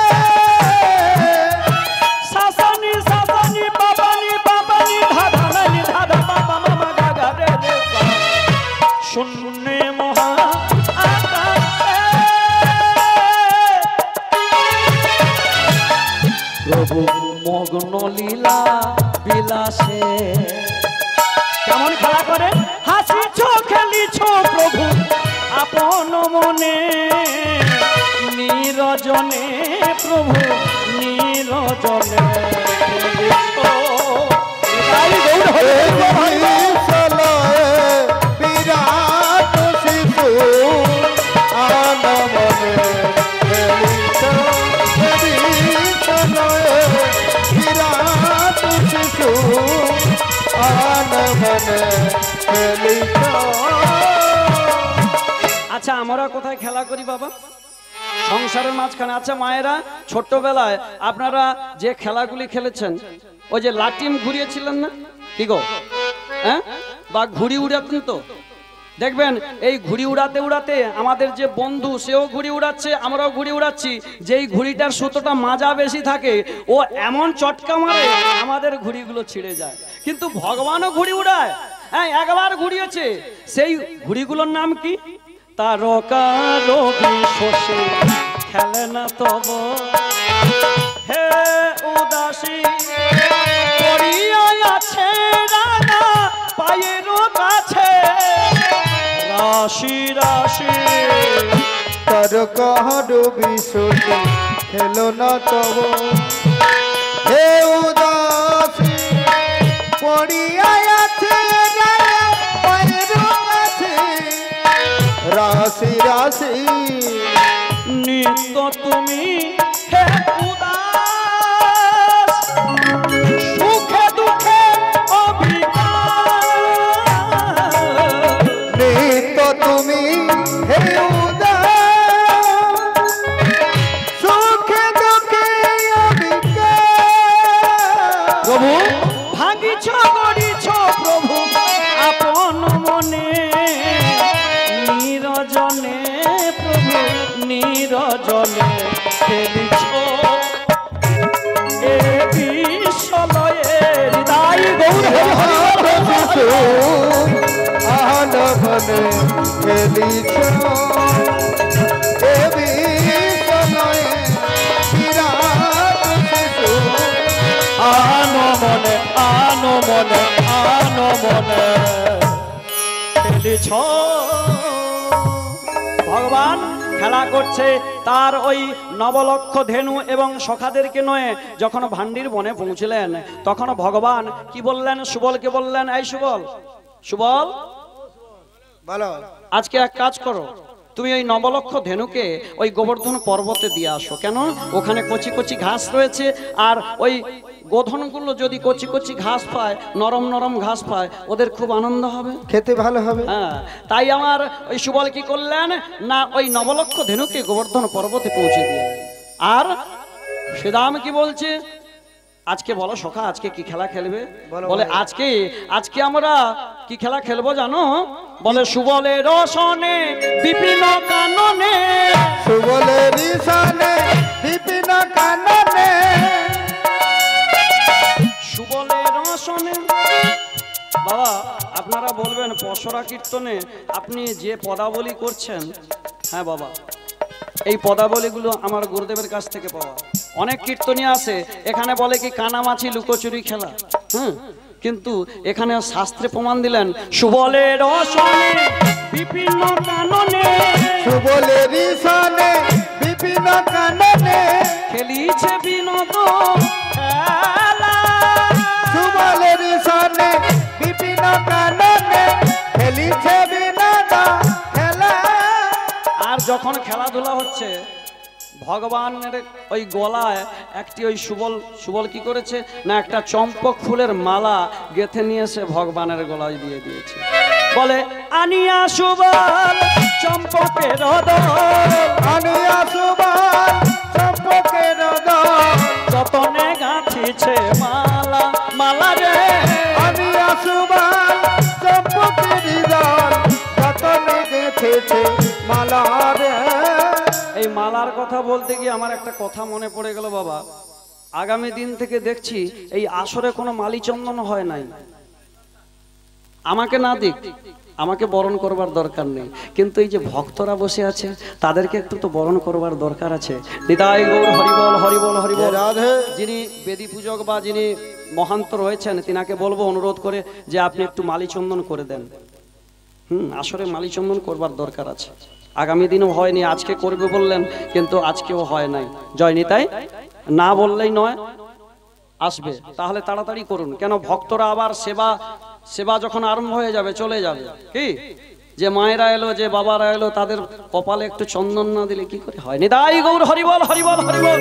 সাসানি সাসানি বাবানি বাবানি ধাধানি ধাধা বাবা মামা গাগা রে রে সা। শূন্যে মহা আকাশে প্রভু মগ্ন লীলা বিলাসে। কেমন খেলা করে? হাসিছ খেলিছ প্রভু আপন মনে নিরজনে, প্রভু নিরজনে খেলিছ। তাই গৌর হরি হরি বিশ্বলয়ে বিরাট শিশু আনো মনে খেলিছ। বিশ্বলয়ে বিরাট শিশু আনো মনে খেলিছ। আচ্ছা, আমরা কোথায় খেলা করি বাবা? সংসারের মাঝখানে। আচ্ছা মায়েরা, ছোট্টবেলায় আপনারা যে খেলাগুলি খেলেছেন, ওই যে লাটিম ঘুরিয়েছিলেন না, কি গো? হ্যাঁ, বা ঘুড়ি উড়াতেন তো? দেখবেন এই ঘুড়ি উড়াতে উড়াতে আমাদের যে বন্ধু সেও ঘুড়ি উড়াচ্ছে, আমরাও ঘুড়ি উড়াচ্ছি। যেই ঘুড়িটার সুতোটা মাজা বেশি থাকে ও এমন চটকা মারে আমাদের ঘুড়িগুলো ছিঁড়ে যায়। কিন্তু ভগবানও ঘুড়ি উড়ায়। হ্যাঁ, একবার ঘুরিয়েছে। সেই ঘুড়িগুলোর নাম কি? তারকারো বিশ্বসে খেলে না তব হে উদাসী পড়িয়া আছে রানা পায়ের কাছে রাশি রাশি। তারকারো বিশ্বসে খেলো না তব হে উদাসী পড়িয়া আছে পায়ের কাছে রাশি রাশি। নিত্য তুমি হে উদাস সুখে দুঃখে অবিকার। নিত্য তুমি হে উদাস সুখে দুঃখে অবিকার। প্রভু ভাঙিছ গড়িছ প্রভু আপন মনে নিরজনে, প্রভু নিরজনে খেলিছ। এ বিশ্বলয়ে হৃদয় গৌর হরি হরি শিশু আন মনে খেলিছ। এ বিশ্বলয়ে বিরাট শিশু আনো মনে আনো মনে আনো মনে খেলিছ। ভগবান খেলা করছে তার ওই নবলক্ষ ধেনু এবং সখাদেরকে নয়ে। যখন ভান্ডির বনে পৌঁছলেন তখন ভগবান কি বললেন? সুবলকে বললেন, এই সুবল, সুবল বলো আজকে এক কাজ করো, তুমি ওই নবলক্ষ ধেনুকে ওই গোবর্ধন পর্বতে দিয়ে আসো। কেন? ওখানে কচি কচি ঘাস রয়েছে, আর ওই গোধনগুলো যদি কচি কচি ঘাস পায়, নরম নরম ঘাস পায়, ওদের খুব আনন্দ হবে, খেতে ভালো হবে। হ্যাঁ, তাই আমার ওই সুবল কি করলেন না, ওই নবলক্ষ ধেনুকে গোবর্ধন পর্বতে পৌঁছে দিয়ে। আর শ্রীরাম কি বলছে? আজকে বলো সখা, আজকে কি খেলা খেলবে? বলে আজকে আমরা কি খেলা খেলবো জানো? বলে সুবলের রসনে বিপিন কাননে। সুবলের রসনে বিপিন কাননে। সুবলের রসনে। বাবা আপনারা বলবেন পশরা কীর্তনে আপনি যে পদাবলী করছেন, হ্যাঁ বাবা এই পদাবলীগুলো আমার গুরুদেবের কাছ থেকে পাওয়া। অনেক কীর্তনী আছে এখানে বলে কি কানামাছি লুকোচুরি খেলা, কিন্তু এখানে শাস্ত্রে প্রমাণ দিলেন সুবলের রসনে বিপিন কাননে। সুবলের রসনে বিপিন খেলিছে বিনোদ খেলা। সুবলের সনে বিপিন কাননে খেলিছে বিনোদ খেলা। আর যখন খেলাধুলা হচ্ছে ভগবানের ওই গলায় একটি ওই সুবল কি করেছে না একটা চম্পক ফুলের মালা গেঁথে নিয়ে এসে ভগবানের গলায় দিয়ে দিয়েছে। বলে আনিয়া সুবল চম্পকের দল, আনিয়া সুবল চম্পকের দল, যতনে গাঁথিছে মালা মালা রে। আনিয়া সুবল চম্পকের দল, যতনে গেঁথেছে মালা রে। এই মালার কথা বলতে গিয়ে আমার একটা কথা মনে পড়ে গেল বাবা। আগামী দিন থেকে দেখছি এই আসরে কোনো মালিচন্দন হয় নাই। আমাকে না দিক, আমাকে বরণ করবার দরকার নেই, কিন্তু এই যে ভক্তরা বসে আছে তাদেরকে একটু তো বরণ করবার দরকার আছে। নিতাই গৌর হরিবল হরিবল হরিবল। রাধে। যিনি বেদী পূজক বা যিনি মহান্ত রয়েছেন তিনাকে বলবো অনুরোধ করে যে আপনি একটু মালিচন্দন করে দেন। আসরে মালিচন্দন করবার দরকার আছে। আগামী দিনও হয়নি, আজকে করবে বললেন কিন্তু আজকেও হয় নাই। জয় নিতাই, না বললেই নয়, আসবে তাহলে তাড়াতাড়ি করুন, কেন ভক্তরা আবার সেবা যখন আরম্ভ হয়ে যাবে চলে যাবে। কি যে মায়েরা এলো যে বাবারা এলো তাদের কপালে একটু চন্দন না দিলে কি করে হয়। নিতাই গৌর হরিবল হরিবল হরিবল।